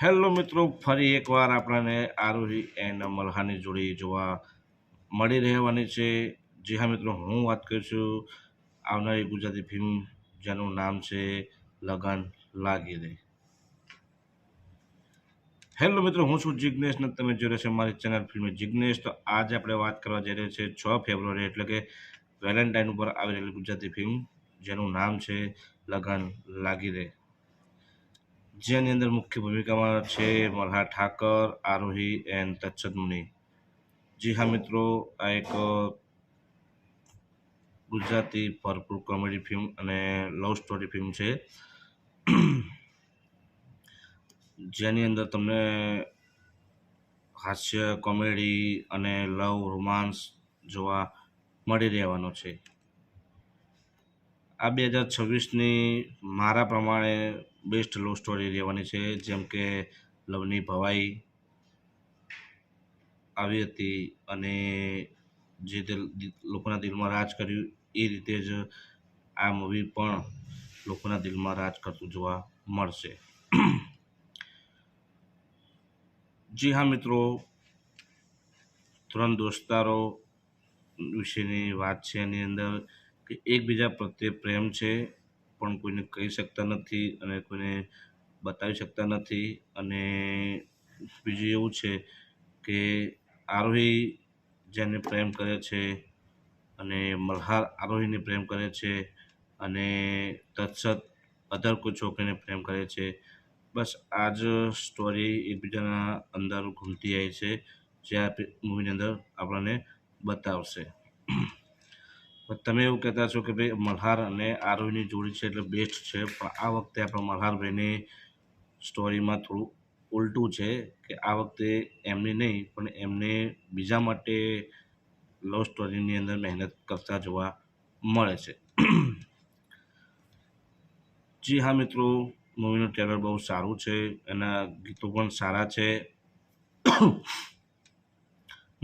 Hello મિત્રો, ફરી એકવાર આપણને આરોહી એન્ડ મલ્હારની જોડી જોવા મળી રહેવાની છે. જી હા મિત્રો, હું વાત કરું છું આવનારી ગુજરાતી ફિલ્મ જેનું નામ છે લગન લાગી રે. હેલો મિત્રો, હું છું જિગ્નેશ ને તમે જોઈ રહ્યા છો મારી ચેનલ ફિલ્મ જિગ્નેશ. તો આજે આપણે વાત કરવા જઈ રહ્યા છીએ 6 ફેબ્રુઆરી એટલે કે વેલેન્ટાઇન ઉપર આવી રહેલી ગુજરાતી ફિલ્મ જેનું નામ છે લગન લાગી રે, જેની અંદર મુખ્ય ભૂમિકામાં છે મલ્હાર ઠાકર, આરોહી એન્ડ તચ્છદ મુની. જી હા મિત્રો, આ એક ગુજરાતી ભરપૂર કોમેડી ફિલ્મ અને લવ સ્ટોરી ફિલ્મ છે, જેની અંદર તમને હાસ્ય, કોમેડી અને લવ રોમાન્સ જોવા મળી રહેવાનો છે. આ 2026ની મારા પ્રમાણે બેસ્ટ લવ સ્ટોરી રહેવાની છે. જેમ કે લવની ભવાઈ આવી હતી અને જે લોકોના દિલમાં રાજ કર્યું એ રીતે જ આ મૂવી પણ લોકોના દિલમાં રાજ કરતું જોવા મળશે. જી હા મિત્રો, ત્રણ દોસ્તારો વિશેની વાત છે. એની અંદર કે એકબીજા પ્રત્યે પ્રેમ છે પણ કોઈને કહી શકતા નથી અને કોઈને બતાવી શકતા નથી. અને બીજું એવું છે કે આરોહી જેને પ્રેમ કરે છે અને મલ્હાર આરોહીને પ્રેમ કરે છે અને તત્સત અધર કોઈ છોકરીને પ્રેમ કરે છે. બસ આ જ સ્ટોરી એકબીજાના અંદર ઘૂમતી આવી છે, જે આ મૂવીની અંદર આપણને બતાવશે. તમે એવું કહેતા છો કે ભાઈ મલ્હાર અને આરોહીની જોડી છે એટલે બેસ્ટ છે, પણ આ વખતે આપણા મલ્હારભાઈની સ્ટોરીમાં થોડું ઉલટું છે કે આ વખતે એમની નહીં પણ એમને બીજા માટે લવ સ્ટોરીની અંદર મહેનત કરતા જોવા મળે છે. જી હા મિત્રો, મૂવીનું ટ્રેલર બહુ સારું છે, એના ગીતો પણ સારા છે.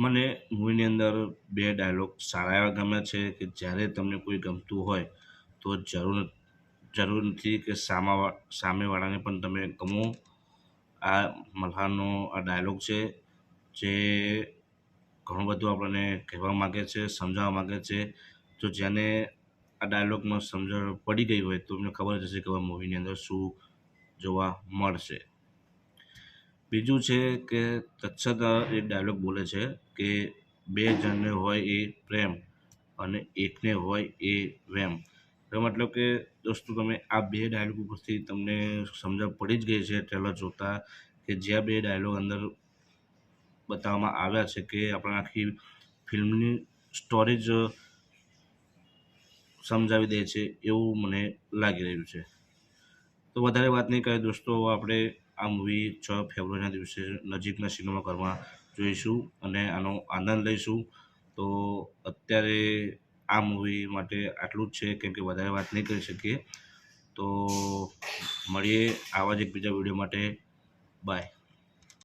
મને મૂવીની અંદર બે ડાયલોગ સારા એવા ગમે છે કે જ્યારે તમને કોઈ ગમતું હોય તો જરૂર નથી કે સામેવાળાને પણ તમે ગમો. આ મલ્હારનો આ ડાયલોગ છે જે ઘણું બધું આપણને કહેવા માગે છે, સમજાવવા માગે છે. તો જેને આ ડાયલોગમાં સમજણ પડી ગઈ હોય તો એમને ખબર જ હશે કે આ મૂવીની અંદર શું જોવા મળશે. બીજું છે કે તત્સદ એ ડાયલોગ બોલે છે કે બે જણને હોય એ પ્રેમ અને એકને હોય એ વેમ. એનો મતલબ કે દોસ્તો, તમે આ બે ડાયલોગ ઉપરથી તમને સમજણ પડી જ ગઈ છે ટ્રેલર જોતાં કે જ્યાં બે ડાયલોગ અંદર બતાવવામાં આવ્યા છે કે આપણે આખી ફિલ્મની સ્ટોરી જ સમજાવી દે છે એવું મને લાગી રહ્યું છે. તો વધારે વાત નહીં કરીએ દોસ્તો, આપણે આ મૂવી 6 ફેબ્રુઆરીના દિવસે નજીકના સિનેમાઘરમાં જોઈશું અને આનો આનંદ લઈશું. તો અત્યારે આ મૂવી માટે આટલું જ છે, કેમ કે વધારે વાત નહીં કરી શકીએ. તો મળીએ આવા જ એક બીજા વિડીયો માટે. બાય.